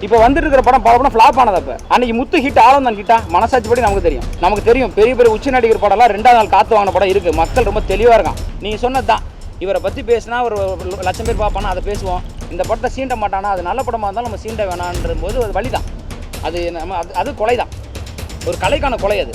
இப்போ வந்துட்டு இருக்கிற படம் பல படம் ஃப்ளாப் ஆனதப்ப அன்னைக்கு முத்து ஹிட் ஆளும் தான் ஹிட்டா மனசாட்சிப்படி நமக்கு தெரியும் பெரிய பெரிய உச்ச நடிகர் படம்லாம் 2வது நாள் காத்து வாங்கின படம் இருக்குது. மக்கள் ரொம்ப தெளிவாக இருக்கான். நீங்கள் சொன்னதுதான், இவரை பற்றி பேசினா ஒரு லட்சம் பேர் பார்ப்பானா அதை பேசுவோம். இந்த படத்தை சீண்ட மாட்டானா, அது நல்ல படமாக இருந்தாலும் நம்ம சீண்ட வேணான்ற போது அது வழி தான். அது கொலை தான், ஒரு கலைக்கான கொலை. அது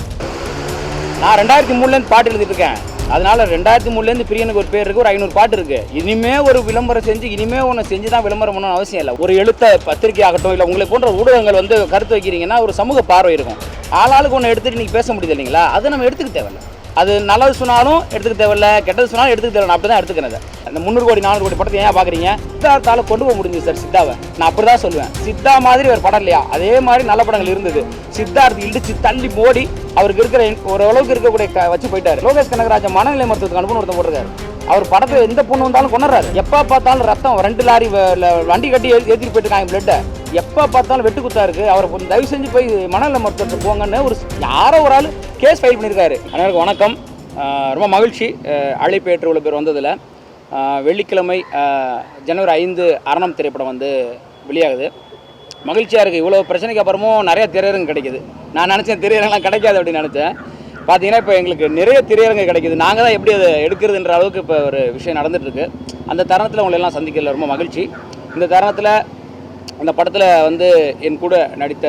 நான் 2003 பாட்டு எழுதிட்டு இருக்கேன். அதனால 2003 பிரியனுக்கு ஒரு பேர் இருக்குது, ஒரு 500 பாட்டு இருக்குது. இனிமே ஒரு விளம்பரம் செஞ்சு இனிமே ஒன்று செஞ்சு தான் விளம்பரம் பண்ணணும்னு அவசியம் இல்லை. ஒரு எழுத்த பத்திரிகை ஆகட்டும், இல்லை உங்களை போன்ற ஊடகங்கள் கருத்து வைக்கிறீங்கன்னா ஒரு சமூக பார்வை இருக்கும். ஆளாளுக்கு ஒன்று எடுத்துகிட்டு நீங்கள் பேச முடியுது இல்லைங்களா, அது நம்ம எடுத்துக்க தேவையில்லை. அது நல்லது சொன்னாலும் எடுத்துக்க தேவையில்லை, கெட்டது சொன்னாலும் எடுத்துக்க தேவையில்லை. அப்படி தான் எடுத்துக்கிறது. அந்த 300 கோடி 400 கோடி படத்தை ஏன் பார்க்குறீங்க? சித்தார்த்தால கொண்டு போக முடிஞ்சு சார் சித்தாவை. நான் அப்படி தான் சொல்லுவேன். சித்தா மாதிரி ஒரு படம் இல்லையா, அதே மாதிரி நல்ல படங்கள் இருந்தது. சித்தார்த்து இடிச்சு தள்ளி மோடி அவருக்கு இருக்கிற ஓரளவுக்கு இருக்கக்கூடிய வச்சு போயிட்டாரு. லோகேஷ் கனகராஜன் மனநிலை மருத்துவத்துக்கு அனுப்புன்னு ஒருத்தன் போட்டிருக்காரு. அவர் படத்தை எந்த பொண்ணு வந்தாலும் கொண்டாடுறாரு. எப்போ பார்த்தாலும் ரத்தம் 2 லாரி வண்டி கட்டி ஏற்றிட்டு போயிட்டுருக்காங்க பிளட்டை. எப்போ பார்த்தாலும் வெட்டு குத்தா இருக்குது. அவர் கொஞ்சம் தயவு செஞ்சு போய் மனநல மருத்துவத்துக்கு போங்கன்னு யாரோ ஒரு ஆள் கேஸ் ஃபைல் பண்ணியிருக்காரு. அனைவருக்கும் வணக்கம். ரொம்ப மகிழ்ச்சி அழைப்பு ஏற்று இவ்வளோ பேர் வந்ததில். வெள்ளிக்கிழமை ஜனவரி 5 அரணம் திரைப்படம் வெளியாகுது. மகிழ்ச்சியாக இருக்குது. இவ்வளோ பிரச்சனைக்கு அப்புறமும் நிறைய திரையரங்கு கிடைக்கிது. நான் நினச்சேன் திரையரங்கெலாம் கிடைக்காது அப்படின்னு நினச்சேன். பார்த்தீங்கன்னா இப்போ எங்களுக்கு நிறைய திரையரங்கு கிடைக்கிது. நாங்கள் தான் எப்படி அதை எடுக்கிறதுன்ற அளவுக்கு இப்போ ஒரு விஷயம் நடந்துகிட்ருக்கு. அந்த தருணத்தில் உங்களெல்லாம் சந்திக்கிறதுல ரொம்ப மகிழ்ச்சி. இந்த தருணத்தில் அந்த படத்தில் என் கூட நடித்த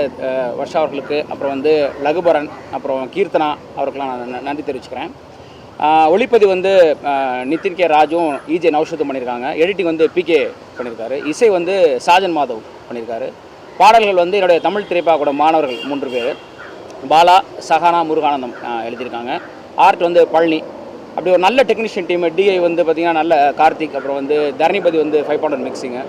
வர்ஷா அவர்களுக்கு, அப்புறம் லகுபரன், அப்புறம் கீர்த்தனா அவருக்கெல்லாம் நான் நன்றி தெரிவிச்சுக்கிறேன். ஒளிப்பதிவு நிதின் கே ராஜும் இஜே நௌஷத்தும் பண்ணியிருக்காங்க. எடிட்டிங் பிகே பண்ணியிருக்காரு. இசை சாஜன் மாதவ் பண்ணியிருக்காரு. பாடல்கள் என்னுடைய தமிழ் திரைப்பட மாணவர்கள் 3 பேர், பாலா, சஹானா, முருகானந்தம் எழுதியிருக்காங்க. ஆர்ட் பழனி. அப்படி ஒரு நல்ல டெக்னீஷியன் டீம். டிஐ பார்த்திங்கன்னா நல்ல கார்த்திக், அப்புறம் தரணிபதி 5 மிக்சிங்கு.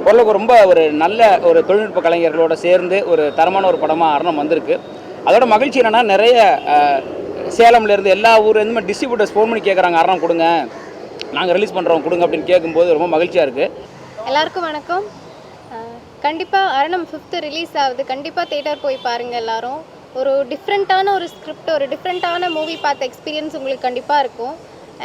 ஓரளவுக்கு ரொம்ப ஒரு நல்ல ஒரு தொழில்நுட்ப கலைஞர்களோடு சேர்ந்து ஒரு தரமான ஒரு படமாக அரணம் வந்திருக்கு. அதோட மகிழ்ச்சி என்னென்னா, நிறைய சேலம்லேருந்து எல்லா ஊர்லேருந்து டிஸ்ட்ரிபியூட்டர்ஸ் ஃபோன் பண்ணி கேட்குறாங்க, அரணம் கொடுங்க, நாங்கள் ரிலீஸ் பண்ணுறோம் கொடுங்க அப்படின்னு கேட்கும்போது ரொம்ப மகிழ்ச்சியாக இருக்குது. எல்லாருக்கும் வணக்கம். கண்டிப்பாக அரணம் 5th ரிலீஸ் ஆகுது. கண்டிப்பாக தேட்டர் போய் பாருங்கள் எல்லாரும். ஒரு டிஃப்ரெண்ட்டான ஒரு ஸ்கிரிப்ட், ஒரு டிஃப்ரெண்ட்டான மூவி பார்த்த எக்ஸ்பீரியன்ஸ் உங்களுக்கு கண்டிப்பாக இருக்கும்.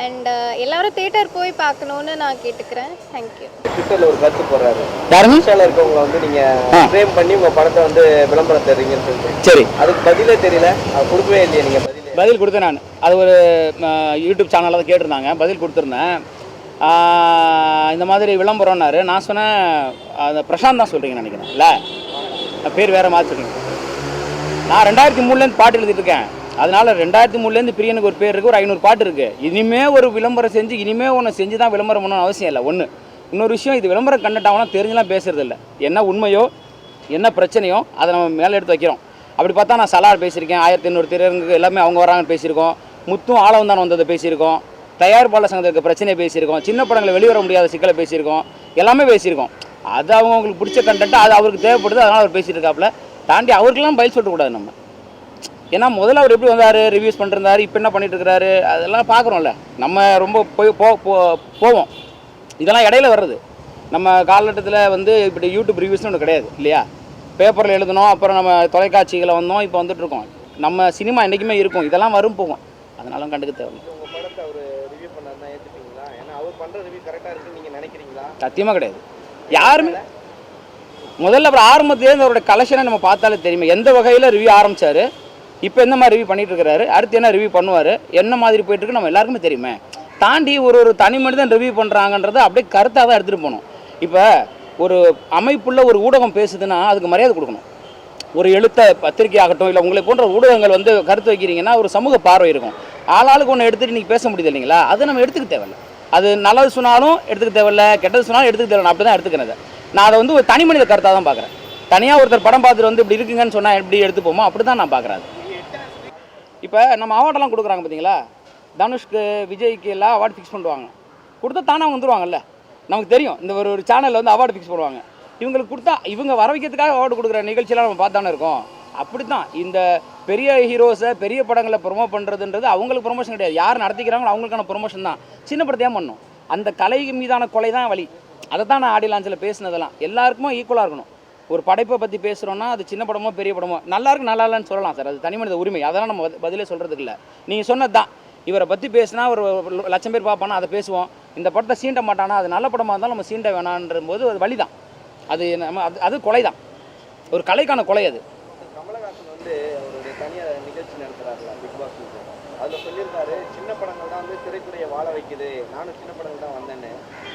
அண்ட் எல்லாரும் தேட்டர் போய் பார்க்கணுன்னு நான் கேட்டுக்கிறேன். தேங்க்யூ. ட்விட்டரில் ஒரு கருத்து போடுறாரு, தர்மசால இருக்கவங்க நீங்கள் ஃப்ரேம் பண்ணி உங்கள் படத்தை விளம்பரம் தர்றீங்கன்னு சொல்லிட்டு. சரி, அதுக்கு பதிலே தெரியல, அது கொடுக்கவே இல்லையே. நீங்கள் பதில் கொடுத்தேன். நான் அது ஒரு யூடியூப் சேனலில் தான் கேட்டிருந்தாங்க, பதில் கொடுத்துருந்தேன். இந்த மாதிரி விளம்பரம்னாரு. நான் சொன்னேன், அந்த பிரசாந்த் தான் சொல்கிறீங்கன்னு நினைக்கிறேன். இல்லை, பேர் வேறு மாதிரி சொல்கிறீங்க. நான் 2003 பாட்டு எழுதிட்டு இருக்கேன். அதனால் 2003 பிரியனுக்கு ஒரு பேர் இருக்குது, ஒரு 500 பாட்டு இருக்குது. இனிமே ஒரு விளம்பரம் செஞ்சு இனிமே ஒன்று செஞ்சு தான் விளம்பரம் பண்ணணும்னு அவசியம் இல்லை. இன்னொரு விஷயம், இது விளம்பரம் கண்டென்ட் ஆகணும் தெரிஞ்செல்லாம் பேசுறது இல்லை. என்ன உண்மையோ என்ன பிரச்சனையோ அதை நம்ம மேலே எடுத்து வைக்கிறோம். அப்படி பார்த்தா நான் சலார் பேசியிருக்கேன், 1800 திரையரங்குக்கு எல்லாமே அவங்க வராங்கன்னு பேசியிருக்கோம். முத்தும் ஆளவன் தான் வந்ததை பேசியிருக்கோம். தயாரிப்பாளர் சங்கத்துக்கு பிரச்சனையை பேசியிருக்கோம். சின்ன படங்களை வெளிவர முடியாத சிக்கலை பேசியிருக்கோம். எல்லாமே பேசியிருக்கோம். அது அவங்களுக்கு பிடிச்ச கண்டென்ட்டு, அது அவருக்கு தேவைப்படுது, அதனால் அவர் பேசிட்டு இருக்காப்புல. தாண்டி அவருக்கெல்லாம் பதில் சொல்லக்கூடாது நம்ம. ஏன்னா முதல்ல அவர் எப்படி வந்தார், ரிவ்யூஸ் பண்ணிருந்தார், இப்போ என்ன பண்ணிட்டு இருக்கிறாரு, அதெல்லாம் பார்க்குறோம்ல. நம்ம ரொம்ப போவோம். இதெல்லாம் இடையில வர்றது. நம்ம காலகட்டத்தில் இப்படி யூடியூப் ரிவ்யூஸ்னு ஒன்று கிடையாது இல்லையா. பேப்பரில் எழுதணும், அப்புறம் நம்ம தொலைக்காட்சிகளை வந்தோம், இப்போ வந்துட்டுருக்கோம். நம்ம சினிமா என்றைக்குமே இருக்கும், இதெல்லாம் வரும் போகும். அதனால கண்டுக்க தேவை. உங்கள் படத்தை அவர் ரிவ்யூ பண்ணாருன்னா ஏற்றுப்பீங்களா? ஏன்னா அவர் பண்ணுற ரிவ்யூ கரெக்டாக இருக்குன்னு நீங்கள் நினைக்கிறீங்களா? சத்தியமாக கிடையாது. யாருமே முதல்ல அப்புறம் ஆரம்பத்துலேருந்து அவரோட கலெக்ஷனை நம்ம பார்த்தாலே தெரியுமே, எந்த வகையில் ரிவ்யூ ஆரம்பித்தார், இப்போ எந்த மாதிரி ரிவ்யூ பண்ணிட்டு இருக்கிறாரு, அடுத்து என்ன ரிவ்யூ பண்ணுவார், என்ன மாதிரி போயிட்டுருக்கு நம்ம எல்லாருக்குமே தெரியுமே. தாண்டி ஒரு தனி மனிதன் ரிவ்யூ பண்ணுறாங்கன்றதை அப்படியே கருத்தாக தான் எடுத்துகிட்டு போகணும். இப்போ ஒரு அமைப்புள்ள ஒரு ஊடகம் பேசுதுன்னா அதுக்கு மரியாதை கொடுக்கணும். ஒரு எழுத்த பத்திரிகை ஆகட்டும், இல்லை உங்களை போன்ற ஊடகங்கள் கருத்து வைக்கிறீங்கன்னா ஒரு சமூக பார்வை இருக்கும். ஆளாளுக்கு ஒன்று எடுத்துகிட்டு நீங்கள் பேச முடியுது இல்லைங்களா, அது நம்ம எடுத்துக்க தேவையில்லை. அது நல்லது சொன்னாலும் எடுத்துக்க தேவையில்லை, கெட்டது சொன்னாலும் எடுத்துக்க தேவையில்லை. அப்படி தான் எடுத்துக்கிறது. நான் அதை ஒரு தனி மனித கருத்தாக தான் பார்க்குறேன். தனியாக ஒருத்தர் படம் பார்த்துட்டு இப்படி இருக்குங்கன்னு சொன்னால் எப்படி எடுத்துப்போமோ அப்படி தான் நான் பார்க்குறேன். இப்போ நம்ம அவார்டெல்லாம் கொடுக்குறாங்க பார்த்தீங்களா, தனுஷ்க்கு, விஜய்க்கு எல்லாம் அவார்டு ஃபிக்ஸ் பண்ணுவாங்க. கொடுத்தா தானே அவங்க வந்துடுவாங்கல்ல. நமக்கு தெரியும், இந்த ஒரு சேனலில் அவார்டு ஃபிக்ஸ் பண்ணுவாங்க. இவங்களுக்கு கொடுத்தா இவங்க வர வைக்கிறதுக்காக அவார்டு கொடுக்குற நிகழ்ச்சியெல்லாம் நம்ம பார்த்தானே இருக்கோம். அப்படி தான் இந்த பெரிய ஹீரோஸை பெரிய படங்களை ப்ரொமோட் பண்ணுறதுன்றது அவங்களுக்கு ப்ரொமோஷன் கிடையாது. யார் நடத்திக்கிறாங்களோ அவங்களுக்கான ப்ரொமோஷன் தான். சின்ன படத்தையாக பண்ணணும். அந்த கலை மீதான கொலை தான் வழி. அதை தான் நான் ஆடியோ லான்ச்சில் பேசினதெல்லாம் எல்லாருக்குமே ஈக்குவலாக இருக்கணும். ஒரு படைப்பை பற்றி பேசுகிறோன்னா அது சின்ன படமோ பெரிய படமோ நல்லா இருக்கு நல்லா இல்லைன்னு சொல்லலாம் சார், அது தனி மனித உரிமை. அதெல்லாம் நம்ம பதிலே சொல்கிறதுக்கு இல்லை. நீங்கள் சொன்னது தான், இவரை பற்றி பேசினா ஒரு லட்சம் பேர் பார்ப்பானா அதை பேசுவோம். இந்த படத்தை சீண்ட மாட்டானா, அது நல்ல படமாக இருந்தாலும் நம்ம சீண்ட வேணான்ற போது அது வழி தான். அது கொலை தான். ஒரு கலைக்கான கொலை அது. கமலஹாசன் வந்து அவருடைய தனியார் நிகழ்ச்சி நடத்துறாருல பிக் பாஸ், அதில் சொல்லியிருக்காரு சின்ன படங்கள் தான் வந்து திரைத்துறையை வாழ வைக்குது, நானும் சின்ன படங்கள் தான் வந்தேன்னு.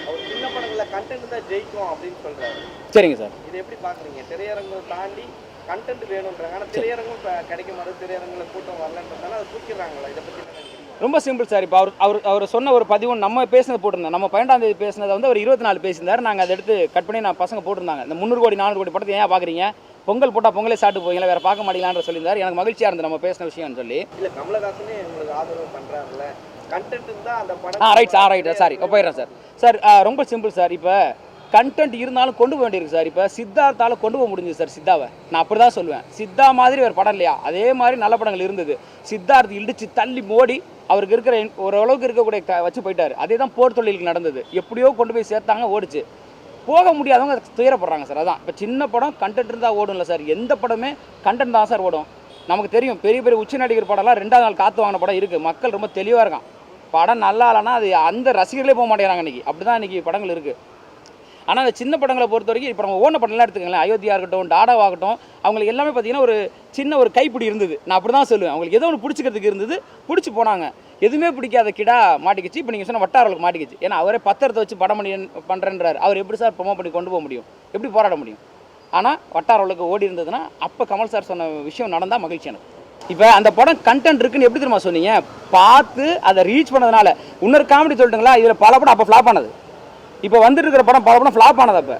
அவர் சின்ன படங்களில் கண்டென்ட் தான் ஜெயிக்கும் அப்படின்னு சொல்கிறாரு. சரிங்க சார், இது எப்படி பார்க்குறீங்க? திரையரங்கம் தாண்டி கண்டென்ட் வேணுன்றாங்க, ஆனால் திரையரங்கும் இப்போ கிடைக்க மாட்டேது, திரையரங்கில் கூட்டம் வரலன்றதுனால அதை தூக்கிடுறாங்களா? இதை பற்றி என்ன நினைக்கிறீங்க? ரொம்ப சிம்பிள் சார். இப்போ அவர் சொன்ன ஒரு பதிவு நம்ம பேசினது போட்டிருந்தேன். நம்ம 12ஆம் தேதி பேசினதை வந்து அவர் 24 பேசியிருந்தார். நாங்கள் அதை எடுத்து கட் பண்ணி நான் பசங்க போட்டிருந்தாங்க. இந்த 300 கோடி 400 கோடி படத்தை ஏன் பார்க்குறீங்க, பொங்கல் போட்டால் பொங்கலே சாப்பிட்டு போவீங்களா, வேறு பார்க்க மாட்டீங்களான்ற சொல்லியிருந்தார். எனக்கு மகிழ்ச்சியாக இருந்தது நம்ம பேசின விஷயம்னு சொல்லி. இல்லை கமலஹாசனே உங்களுக்கு ஆதரவு பண்ணுறாருல, கண்டென்ட் தான் அந்த படம். ரைட் சாரி போயிடுறேன் சார். சார் ரொம்ப சிம்பிள் சார். இப்போ கண்டென்ட் இருந்தாலும் கொண்டு போக வேண்டியிருக்கு சார். இப்போ சித்தார்த்தால் கொண்டு போக முடிஞ்சது சார் சித்தாவை. நான் அப்படி தான் சொல்லுவேன். சித்தா மாதிரி ஒரு படம் இல்லையா, அதே மாதிரி நல்ல படங்கள் இருந்தது. சித்தார்த் இடிச்சு தள்ளி மோடி அவருக்கு இருக்கிற ஓரளவுக்கு இருக்கக்கூடிய வச்சு போயிட்டார். அதே தான் போர் தொழிலுக்கு நடந்தது. எப்படியோ கொண்டு போய் சேர்த்தாங்க, ஓடிச்சு. போக முடியாதவங்க துயரப்படுறாங்க சார். அதான் இப்போ சின்ன படம் கண்டென்ட் இருந்தால் ஓடும் இல்லை சார். எந்த படமே கண்டென்ட் தான் சார் ஓடும். நமக்கு தெரியும் பெரிய பெரிய உச்ச நடிகர் படம்லாம் 2ஆவது நாள் காற்று வாங்கின படம் இருக்குது. மக்கள் ரொம்ப தெளிவாக இருக்கான். படம் நல்லா இல்லைன்னா அது அந்த ரசிகர்களே போக மாட்டேங்கிறாங்க இன்றைக்கி. அப்படி தான் இன்றைக்கி படங்கள் இருக்குது. ஆனால் அந்த சின்ன படங்களை பொறுத்த வரைக்கும் இப்போ நம்ம ஓன படம்லாம் எடுத்துக்கங்களேன், அயோத்தியா இருக்கட்டும், டாடாவாகட்டும், அவங்களுக்கு எல்லாமே பார்த்தீங்கன்னா ஒரு சின்ன ஒரு கைப்பிடி இருந்தது. நான் அப்படி தான் சொல்லுவேன். அவங்களுக்கு ஏதோ ஒன்று பிடிச்சிக்கிறதுக்கு இருந்தது, பிடிச்சி போனாங்க. எதுவுமே பிடிக்காத கிடா மாட்டிக்கிச்சு. இப்போ நீங்கள் சொன்ன வட்டாரங்களுக்கு மாட்டிக்கிச்சு. ஏன்னா அவரே பத்திரத்தை வச்சு படம் பண்ணுறேன்றார். அவர் எப்படி சார் ப்ரொமோ பண்ணி கொண்டு போக முடியும், எப்படி போராட முடியும்? ஆனால் வட்டாரங்களுக்கு ஓடி இருந்ததுன்னா அப்போ கமல் சார் சொன்ன விஷயம் நடந்தால் மகிழ்ச்சி எனக்கு. இப்போ அந்த படம் கண்டென்ட் இருக்குன்னு எப்படி தெரியுமா சொன்னீங்க, பார்த்து அதை ரீச் பண்ணதுனால. இன்னொரு காமெடி சொல்லிட்டுங்களா, இதில் பல படம் அப்போ ஃப்ளாப் ஆனது. இப்போ வந்துட்டு இருக்கிற படம் பல படம் ஃப்ளாப் ஆனது. அப்போ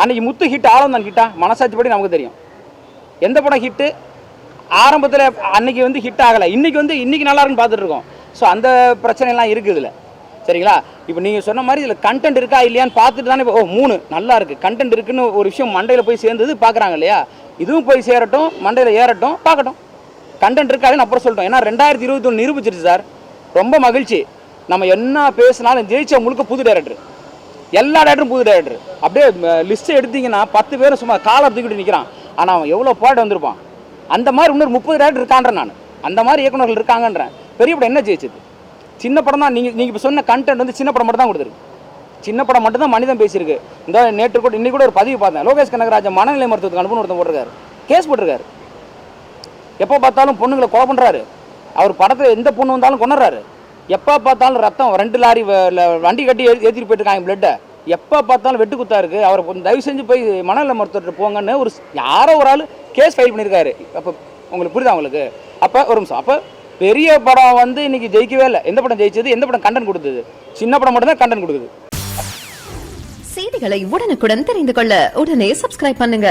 அன்றைக்கி முத்து ஹிட் ஆளும் தான் ஹிட்டா மனசாட்சிப்படி நமக்கு தெரியும். எந்த படம் ஹிட்டு ஆரம்பத்தில் அன்றைக்கி வந்து ஹிட் ஆகலை, இன்றைக்கி நல்லா இருக்குன்னு பார்த்துட்டு இருக்கோம். ஸோ அந்த பிரச்சனைலாம் இருக்குது இதில். சரிங்களா? இப்போ நீங்கள் சொன்ன மாதிரி இதில் கண்டென்ட் இருக்கா இல்லையான்னு பார்த்துட்டு தானே இப்போ 3 நல்லா இருக்குது கண்டென்ட் இருக்குன்னு ஒரு விஷயம் மண்டையில் போய் சேர்ந்தது பார்க்குறாங்க இல்லையா? இதுவும் போய் சேரட்டும், மண்டையில் ஏறட்டும், பார்க்கட்டும். கண்டென்ட் இருக்காதுன்னு அப்புறம் சொல்லிட்டோம். ஏன்னா 2021 நிரூபிச்சிருச்சு சார். ரொம்ப மகிழ்ச்சி. நம்ம என்ன பேசினாலும் ஜெயிச்ச முழுக்க புது டைரக்டர், எல்லா டேரக்டரும் புது டைரக்டர். அப்படியே லிஸ்ட்டை எடுத்திங்கன்னா 10 பேரும் சும்மா காலை தூக்கிட்டு நிற்கிறான். ஆனால் அவன் எவ்வளோ பாட்டு வந்திருப்பான். அந்த மாதிரி இன்னொரு 30 டேரக்டர் இருக்கான்றேன் நான். அந்த மாதிரி இயக்குநர்கள் இருக்காங்கன்றேன். பெரிய படம் என்ன ஜெயிச்சது? சின்ன படம் தான். நீங்கள் இப்போ சொன்ன கண்டென்ட் வந்து சின்ன படம் மட்டும் தான் கொடுத்துருக்கு. சின்ன படம் மட்டும் தான் மனிதன் பேசியிருக்கு. இந்த நேற்று கூட இன்னைக்கு கூட ஒரு பதிவு பார்த்தேன். லோகேஷ் கனகராஜன் மனநிலை மருத்துவத்துக்கு அனுப்புன்னு ஒருத்தன் போட்டிருக்காரு, கேஸ் போட்டிருக்காரு. எப்போ பார்த்தாலும் பொண்ணுங்களை கொலை பண்ணுறாரு. அவர் படத்தில் எந்த பொண்ணு வந்தாலும் கொண்டுறாரு. எப்போ பார்த்தாலும் ரத்தம் 2 லாரி வண்டி கட்டி ஏற்றிட்டு போயிட்டுருக்காங்க பிளட்டை. எப்போ பார்த்தாலும் வெட்டு குத்தா இருக்குது. அவரை தயவு செஞ்சு போய் மனநல மருத்துவர்கிட்ட போங்கன்னு யாரோ ஒரு ஆள் கேஸ் ஃபைல் பண்ணியிருக்காரு. அப்போ உங்களுக்கு புரியுதா உங்களுக்கு? அப்போ ஒரு நிமிஷம். அப்போ பெரிய படம் வந்து இன்னைக்கு ஜெயிக்கவே இல்லை. எந்த படம் ஜெயிச்சது? எந்த படம் கண்டென்ட் கொடுத்தது? சின்ன படம் மட்டும் தான் கண்டென்ட் கொடுக்குது. செய்திகளை உடனுக்குடன் தெரிந்து கொள்ள உடனே சப்ஸ்கிரைப் பண்ணுங்க.